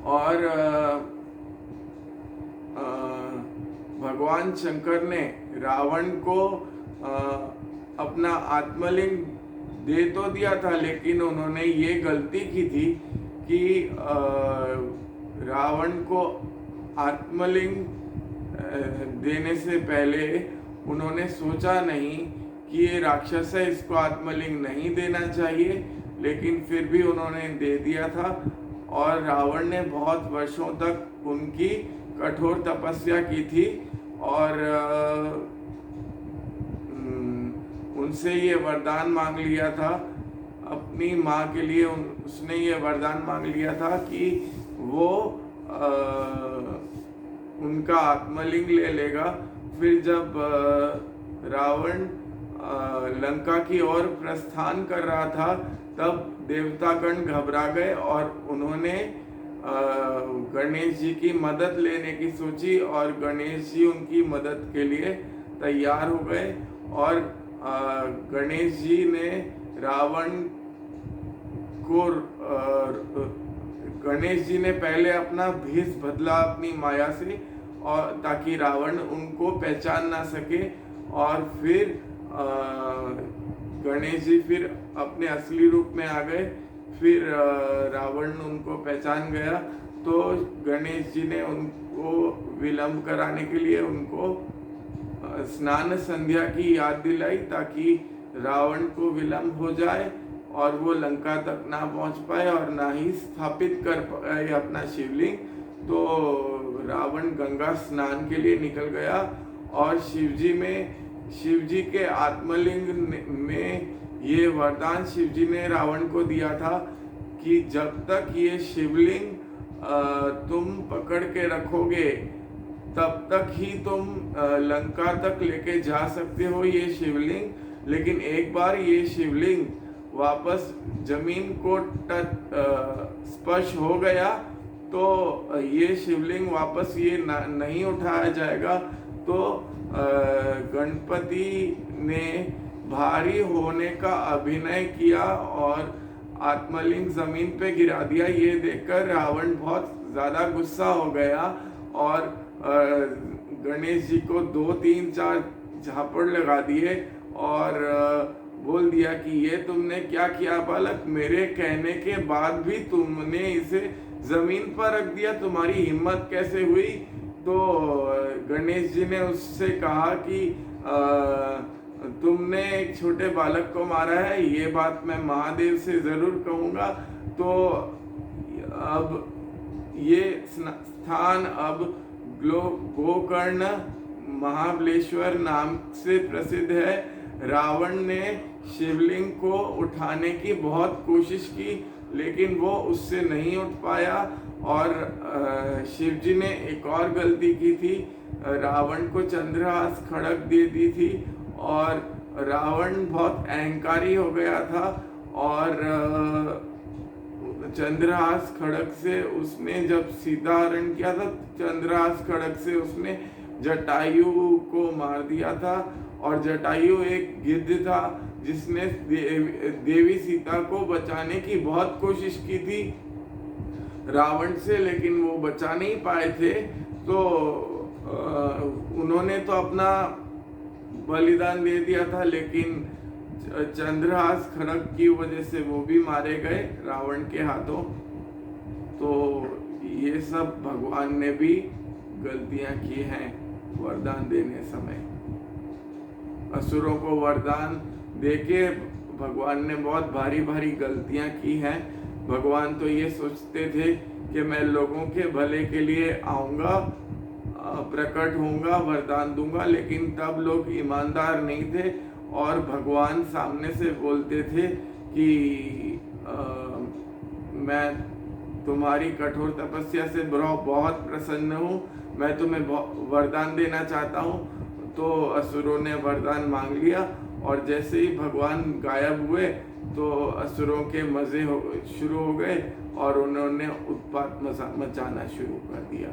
और भगवान शंकर ने रावण को अपना आत्मलिंग दे तो दिया था, लेकिन उन्होंने ये गलती की थी कि रावण को आत्मलिंग देने से पहले उन्होंने सोचा नहीं कि ये राक्षस है, इसको आत्मलिंग नहीं देना चाहिए, लेकिन फिर भी उन्होंने दे दिया था। और रावण ने बहुत वर्षों तक उनकी कठोर तपस्या की थी और उनसे ये वरदान मांग लिया था अपनी माँ के लिए। उसने ये वरदान मांग लिया था कि वो उनका आत्मलिंग ले लेगा। फिर जब रावण लंका की ओर प्रस्थान कर रहा था, तब देवतागण घबरा गए और उन्होंने गणेश जी की मदद लेने की सोची, और गणेश जी उनकी मदद के लिए तैयार हो गए। और गणेश जी ने रावण को गणेश जी ने पहले अपना भेष बदला अपनी माया से, और ताकि रावण उनको पहचान ना सके। और फिर गणेश जी फिर अपने असली रूप में आ गए। फिर रावण उनको पहचान गया, तो गणेश जी ने उनको विलंब कराने के लिए उनको स्नान संध्या की याद दिलाई, ताकि रावण को विलंब हो जाए और वो लंका तक ना पहुंच पाए और ना ही स्थापित कर पाए अपना शिवलिंग। तो रावण गंगा स्नान के लिए निकल गया, और शिवजी के आत्मलिंग में ये वरदान शिवजी ने रावण को दिया था कि जब तक ये शिवलिंग तुम पकड़ के रखोगे, तब तक ही तुम लंका तक लेके जा सकते हो ये शिवलिंग। लेकिन एक बार ये शिवलिंग वापस जमीन को स्पर्श हो गया, तो ये शिवलिंग वापस ये नहीं उठाया जाएगा। तो गणपति ने भारी होने का अभिनय किया और आत्मलिंग जमीन पे गिरा दिया। ये देखकर रावण बहुत ज्यादा गुस्सा हो गया और गणेश जी को 2-3-4 झापड़ लगा दिए और बोल दिया कि ये तुमने क्या किया बालक, मेरे कहने के बाद भी तुमने इसे जमीन पर रख दिया, तुम्हारी हिम्मत कैसे हुई। तो गणेश जी ने उससे कहा कि तुमने एक छोटे बालक को मारा है, ये बात मैं महादेव से जरूर कहूँगा। तो अब ये स्थान अब गोकर्ण महाबलेश्वर नाम से प्रसिद्ध है। रावण ने शिवलिंग को उठाने की बहुत कोशिश की, लेकिन वो उससे नहीं उठ पाया। और शिवजी ने एक और गलती की थी, रावण को चंद्रहास खड़ग दे दी थी, और रावण बहुत अहंकारी हो गया था। और चंद्रहास खड़ग से उसने जब सीता हरण किया था, चंद्रहास खड़ग से उसने जटायु को मार दिया था। और जटायु एक गिद्ध था जिसने देवी सीता को बचाने की बहुत कोशिश की थी रावण से, लेकिन वो बचा नहीं पाए थे। तो उन्होंने तो अपना बलिदान दे दिया था, लेकिन चंद्रहास खड़ग की वजह से वो भी मारे गए रावण के हाथों। तो ये सब भगवान ने भी गलतियां की हैं वरदान देने समय। असुरों को वरदान देके भगवान ने बहुत भारी भारी गलतियां की हैं। भगवान तो ये सोचते थे कि मैं लोगों के भले के लिए आऊँगा, प्रकट होऊंगा, वरदान दूंगा, लेकिन तब लोग ईमानदार नहीं थे और भगवान सामने से बोलते थे कि मैं तुम्हारी कठोर तपस्या से बहुत प्रसन्न हूँ, मैं तुम्हें वरदान देना चाहता हूँ। तो असुरों ने वरदान मांग लिया, और जैसे ही भगवान गायब हुए तो असुरों के मजे शुरू हो गए और उन्होंने उत्पात मचाना शुरू कर दिया।